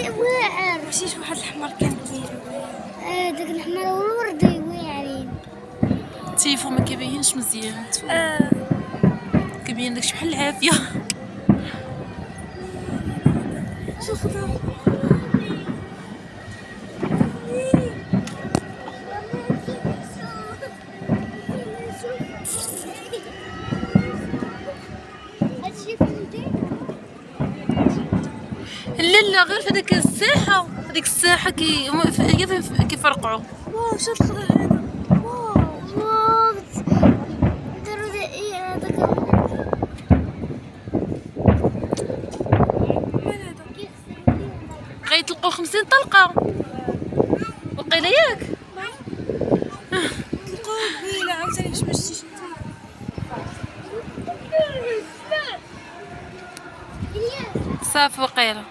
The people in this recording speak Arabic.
واعر. ماشي واحد الحمار كان كبير. داك الحمار والوردي واعرين. التليفون ما كيبينش مزيان. كيبين داكشي بحال العافيه. شو الخضر؟ لا غير في هذيك الساحه، هذيك الساحه كيفرقعوا. واو شو الخضر هذا؟ واو داروا هذاك مال هذا؟ غيطلقوا 50 طلقه وقيله ياك. تلقوه قبيله عاوتاني باش ما شتيش انت. صافي وقيله.